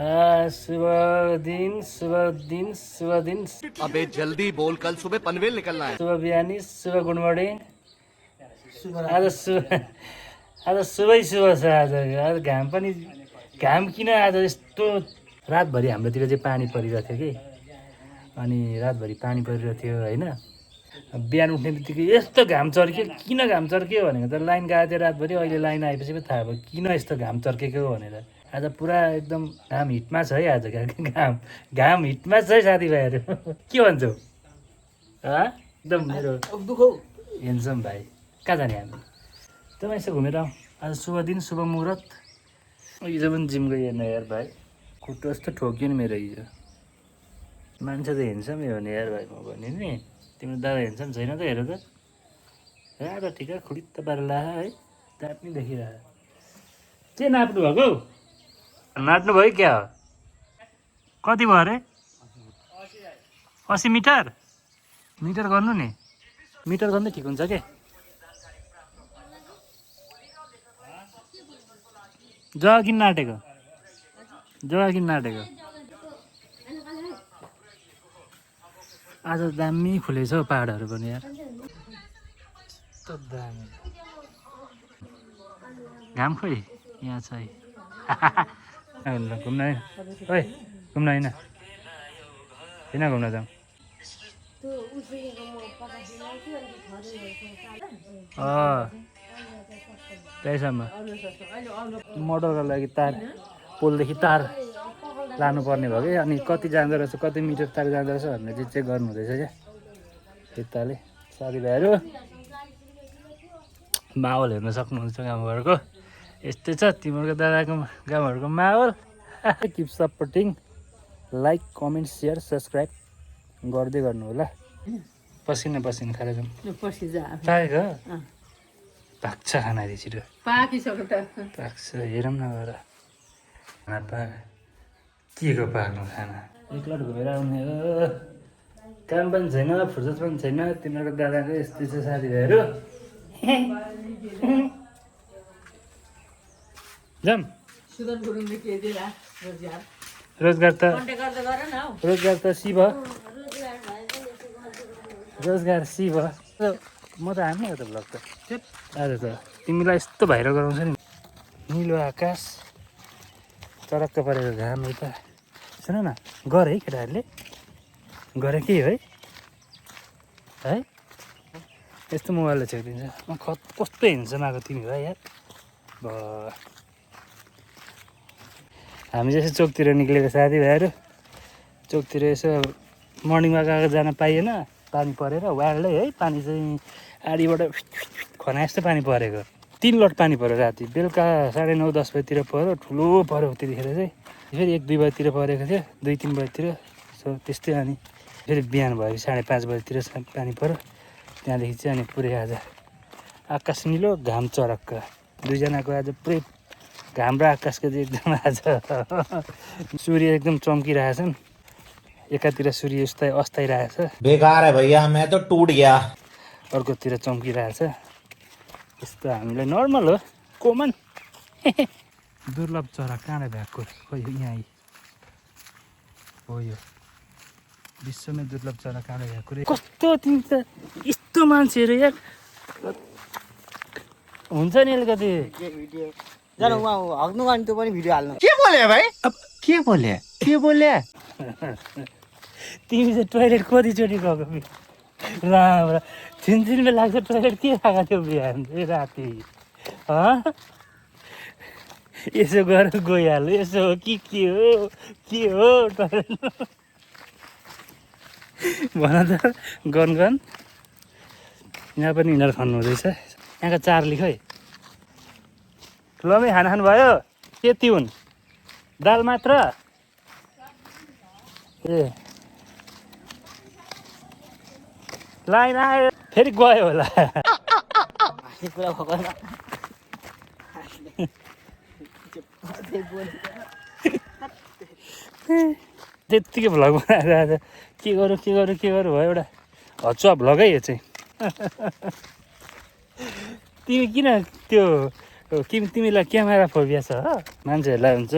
शुभ दिन शुभ दिन शुभ दिन। अबे जल्दी बोल, कल सुबह पनवेल निकलना है। शुभ बिहानी शुभ गुड मर्निङ। आज शुभै शुभ छ। आज घाम पनि घाम किन आज यस्तो रातभरि हाम्रोतिर चाहिँ पानी परिरहेको थियो कि अनि रातभरि पानी परिरहेको थियो होइन। बिहान उठ्ने बित्तिकै यस्तो घाम चर्क्यो। किन घाम चर्क्यो भनेको त लाइन गएको थियो रातभरि। अहिले लाइन आएपछि पो थाहा भयो किन यस्तो घाम चर्केको भनेर। आज पुरा एकदम घाम हिटमा छ है। आज घाम हिटमा छ है साथीभाइहरू। के भन्छौ? एकदम मेरो हेन्सम भाइ। कहाँ जाने हामी? एकदम यसो घुमेर आउँ। आज शुभ दिन शुभ मुहुर्त। हिजो पनि जिम गयो हेर्न यार भाइ। खुट्टो जस्तो ठोक्यो नि मेरो हिजो। मान्छे त हेन्समै हो नि यार भाइ। म भने नि तिम्रो दादा हेन्सम छैन त? हेर त रातो ठिका खुडित्त पारेर ला है। दाँत पनि देखिरह। के नाप्नु भएको? नाट्नु भयो क्या हो? कति भयो अरे? 80 मिटर? मिटर गर्नु नि। मिटर गर्दै ठिक हुन्छ के? जग्गा किन नाटेको? जग्गा किन नाटेको? आज दामी फुलेछ हौ पाहाडहरू पनि यार। कस्तो दामी घाम खोइ यहाँ छ है। घुम्न होइन? ओइ घुम्न होइन? किन घुम्न जाउँ? त्यहीसम्म मोटरको लागि तार पोलदेखि तार लानुपर्ने भयो कि अनि कति जाँदो रहेछ कति मिटर तार जाँदो रहेछ भनेर चाहिँ चेक गर्नु हुँदैछ क्या यताले। साथीभाइहरू माहौल हेर्न सक्नुहुन्छ गाउँघरको यस्तै छ तिमीहरूको दादाको गाउँघरको माहौल। Keep supporting. Like comment share subscribe गर्दै गर्नु होला। पसिना पसिना खाएर जाउँ। पाकेको पाक्छ खाना छिटो पाकिसक्यो त। पाक्छ हेरौँ न गएर। खाना पाक के को पाक्नु खाना एकलट घुमेर आउने हो। काम पनि छैन फुर्सद पनि छैन। तिमीहरूको दादाको यस्तै छ साथीभाइहरू। जाम रोजगार त रोजगार त शिव रोजगार शिव। म त हान्ने हो त ब्लग त। आज त तिमीलाई यस्तो भाइरल गराउँछ नि। निलो आकाश चरक्क परेको घाम यता। सुन न गर है केटाहरूले गरे के है है यस्तो मोबाइलले छेकिदिन्छ। म कस्तो हिँड्छ आएको तिमी भाइ यार। हामी जस्तो चोकतिर निक्लेको साथीभाइहरू चोकतिर यसो मर्निङ वाक आएको जान पाइएन पानी परेर वाइल्डै है। पानी चाहिँ आडीबाट खना जस्तो पानी परेको 3 लट पानी पऱ्यो राति। बेलुका 9:30-10 बजीतिर पऱ्यो। ठुलो पऱ्यो त्यतिखेर चाहिँ। फेरि 1-2 बजीतिर परेको थियो 2-3 बजीतिर सो त्यस्तै। अनि फेरि बिहान भयो 5:30 बजीतिर पानी पऱ्यो। त्यहाँदेखि चाहिँ अनि पुरै आज आकाश निलो घाम चरक्क। दुईजनाको आज पुरै घाम र आकाशको चाहिँ एकदम आज सूर्य एकदम चम्किरहेछन्। एकातिर सूर्य अस्ताइरहेछ बेकार है भैया मैं तो टूट गया। अर्कोतिर चम्किरहेछ। यस्तो हामीलाई नर्मल हो कमन। दुर्लभ चरा कहाँबाट भएको खोइ यहाँ हो यो विश्वमै दुर्लभ चरा कहाँबाट भएको रे। कस्तो तिमी त यस्तो मान्छेहरू यार हुन्छ नि अलिकति जानु हग्नु गर्ने त्यो पनि भिडियो हाल्नु। क्या बोले भाई? अब के बोले के बोले? तिमी चाहिँ टोइलेट कतिचोटि गएको राम्रो 3 बेला लाग्छ टोइलेट के खाएको थियो बिहान राति? यसो गर गइहाल्नु यसो हो कि के हो टोइलेट भन त गन यहाँ पनि यिनीहरू खानु हुँदैछ। यहाँको चार्ली खै ठुलोमै खाना खानुभयो? के तिउन दाल मात्र? ए लाइन आयो फेरि गयो होला। त्यत्तिकै भ्लग बनाएर आज के गरौँ भयो एउटा हचुवा भ्लगै यो चाहिँ। तिमी किन त्यो तिमीलाई क्यामेरा फोबिया छ? मान्छेहरूलाई हुन्छ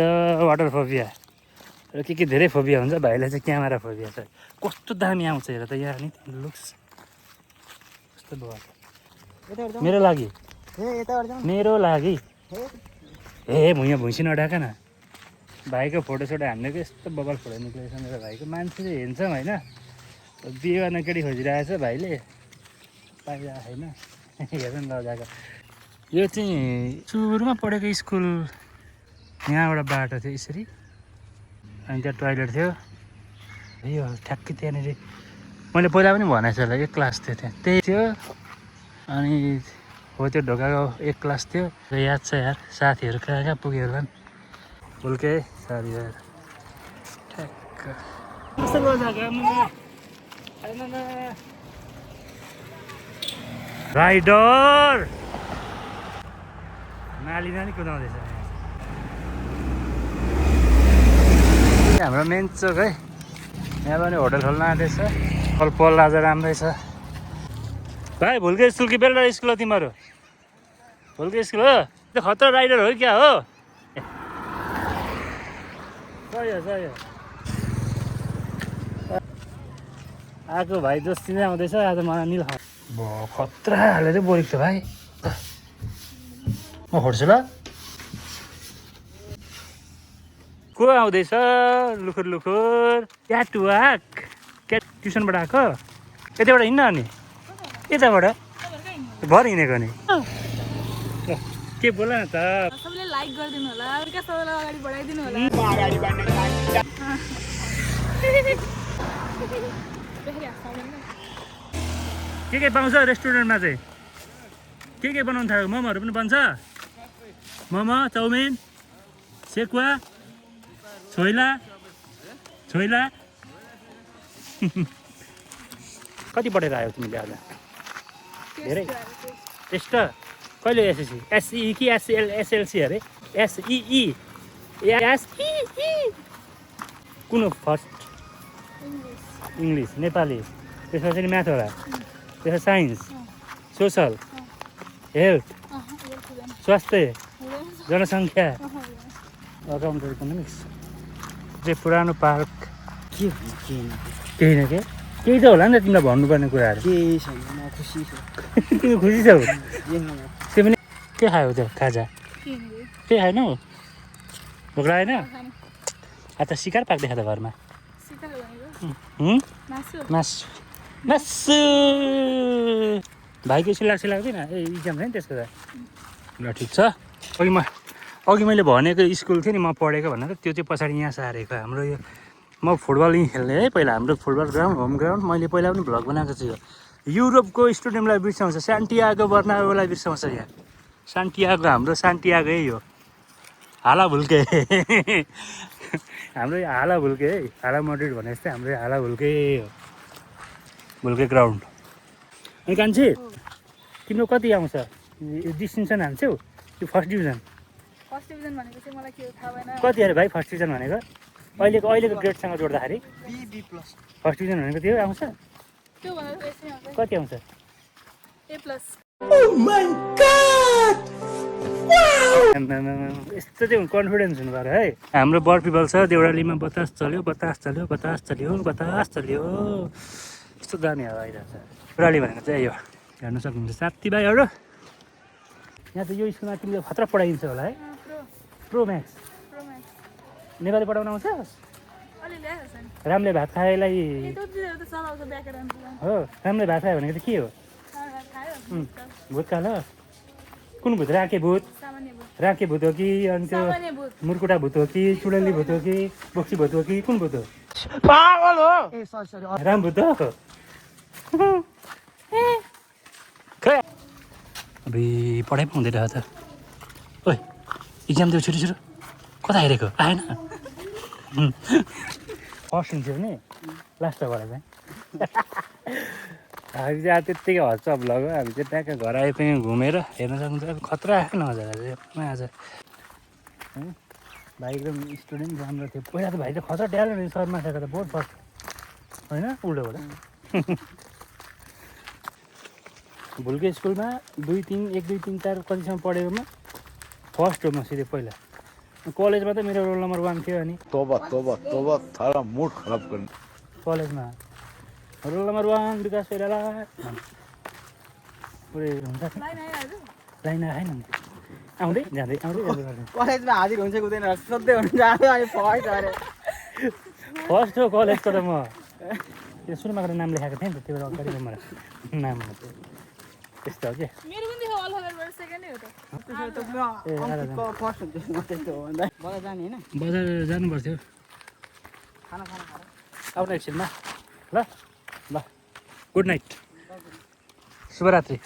वाटर फोबिया र के धेरै फोबिया हुन्छ भाइलाई चाहिँ क्यामेरा फोबिया छ कस्तो दामी आउँछ हेर त यहाँ नि लुक्स कस्तो भयो यताबाट जाउँ मेरो लागि यताबाट जाउँ मेरो लागि ए भुइँ भुइँसी नढाका न भाइको फोटोसोटो हान्नेको यस्तो बबल फोटो निक्लेको छ मेरो भाइको मान्छे चाहिँ हेर्छौँ होइन बिहे गर्न केटी खोजिरहेको छ भाइले पाइरहेको छैन हेर्नु न लजाको यो चाहिँ सुरुमा पढेको स्कुल यहाँबाट बाटो थियो यसरी अनि त्यहाँ टोइलेट थियो यो ठ्याक्कै त्यहाँनिर मैले पहिला पनि भनेको छु होला एक क्लास थियो त्यहाँ त्यही थियो अनि हो त्यो ढोकाको एक क्लास थियो याद छ यार साथीहरू कहाँ कहाँ पुग्यो होला नि फुल्कै साथी यार ठ्याक्क कस्तो राइडर नाली नाली कुदाउँदैछ हाम्रो मेन चोक है यहाँ पनि होटल खोल्न आँटेछ पल आज राम्रै छ भाइ भुल्के स्कुल कि बेलडा स्कुल हो तिमीहरू भुल्के स्कुल हो त्यो खतरा राइडर हो क्या हो सही हो आएको भाइ जस्ती नै आउँदैछ आज मलाई निल खतरा हालेर बोलेको थियो भाइ म खोज्छु ल को आउँदैछ लुखुर लुखुर क्याटवाक क्याट ट्युसनबाट आएको यताबाट हिँड्न अनि यताबाट भर हिँडेको नि के बोल न त सबैले लाइक गरिदिनु होला अर्का सबैलाई अगाडि बढाइदिनु होला के पाउँछ रेस्टुरेन्टमा चाहिँ के बनाउनु थाल्यो मोमोहरू पनि बन्छ मोमो चाउमिन सेकुवा छोइला कति पढेर आयो तिमीले आज धेरै टेस्ट कहिले एसएससी एसई कि एसएलसी अरे एसई कुन फर्स्ट इङ्ग्लिस नेपाली त्यसपछि म्याथ होला त्यसमा साइन्स सोसल हेल्थ स्वास्थ्य जनसङ्ख्या अकाउन्ट इकोनोमिक्स चाहिँ पुरानो पार्क के केही न केही त होला नि त तिमीलाई भन्नुपर्ने कुराहरू केही छैन म खुसी छु तिमी खुसी छौ त्यो पनि के खायो त खाजा के खाएन हौ भोक लागेन आज त सिकार पाक्दै खा त घरमा मासु मासु भाइको सिलाएको लाग्दैन ए इक्जाम छ नि त्यसको त ल ठिक छ अघि मैले भनेको स्कुल थियो नि म पढेको भनेर त्यो चाहिँ पछाडि यहाँ सारेको हाम्रो यो म फुटबल यहीँ खेल्ने है पहिला हाम्रो फुटबल ग्राउन्ड होम ग्राउन्ड मैले पहिला पनि भ्लग बनाएको छु यो युरोपको स्टुडियमलाई बिर्साउँछ सान्टियागो बर्नाबेगोलाई बिर्साउँछ यहाँ सान्टियागो हाम्रो सान्टियागै हो हाला भुल्के हाम्रो यो हाला भुल्के है हाला मड्रिड भने जस्तै हाम्रो यो हाला भुल्के हो भुल्के ग्राउन्ड अनि कान्छे तिम्रो कति आउँछ डिस्टिङसन हान्छौ कि फर्स्ट डिभिजन भनेको चाहिँ मलाई के थाहा भएन कति अरे भाइ फर्स्ट डिभिजन भनेको अहिलेको ग्रेडसँग जोड्दाखेरि फर्स्ट डिभिजन भनेको त्यो आउँछ त्यो भनेर यसै आउँछ कति आउँछ यस्तो चाहिँ कन्फिडेन्स हुनु पऱ्यो है हाम्रो बर पिपल छ देउरालीमा बतास चल्यो यस्तो दामी हावा आइरहेको छ देउराली भनेको चाहिँ यो हेर्नु सक्नुहुन्छ साथीभाइहरू यहाँ त यो स्कुलमा तिमीले खतरा पढाइदिन्छ होला है प्रो म्याक्स नेपाली पढाउन आउँछ रामले भात खाएलाई हो रामले भात खायो भनेको त के हो भूत कालो कुन भूत राके भूत हो कि अनि त्यो मुर्कुटा भूत हो कि चुडेली भूत हो कि बोक्सी भूत हो कि कुन भूत हो पागल हो ए सरी राम भूत हो खै अबे पढाइ पो हुँदैन त ओइ इक्जाम दियो छिटो कता हेरेको आएन फर्स्ट हुन्थ्यो नि लास्टबाट चाहिँ हामी चाहिँ त्यत्तिकै हच्छ भ्लग हो हामी चाहिँ ट्याक्क घर आइपुग्यो घुमेर हेर्न सक्नुहुन्छ अब खतरा आएको नजारा चाहिँ आज भाइ एकदम स्टुडेन्ट राम्रो थियो पहिला त भाइ त खतरा ट्यालेन्ट सरमा खाएको त बहुत फर्स्ट होइन उल्टोबाट भुल्के स्कुलमा 1 2 3 4 कतिसम्म पढेकोमा फर्स्ट हो म सिधै पहिला कलेजमा त मेरो रोल नम्बर 1 थियो अनि तोबा तोबा तोबा थारा मुड खराब गर्ने कलेजमा रोल नम्बर 1 विकास कोइराला पुरै हुन्छ लाइन आइहाल्यो लाइन आएन आउँदै जाँदै आउँदै जाँदै कलेजमा हाजिर हुन्छ कि हुँदैन सोध्दै हुन्छ अनि फर्स्ट अरे फर्स्ट हो कलेजको त म त्यो सुरुमा गरेर नाम लेखाएको थिएँ नि त त्यो बेला अगाडि मलाई नाम त्यस्तो हो क्या मेरो पनि थियो अल हलरबाट सेकेन्डै हो त अङ्कितको फर्स्ट हुन्छ म त्यस्तो हो भन्दा बजार जाने होइन बजार जानु पर्थ्यो खाना खाना खाएर आउनु एकछिनमा ल ल गुड नाइट शुभरात्रि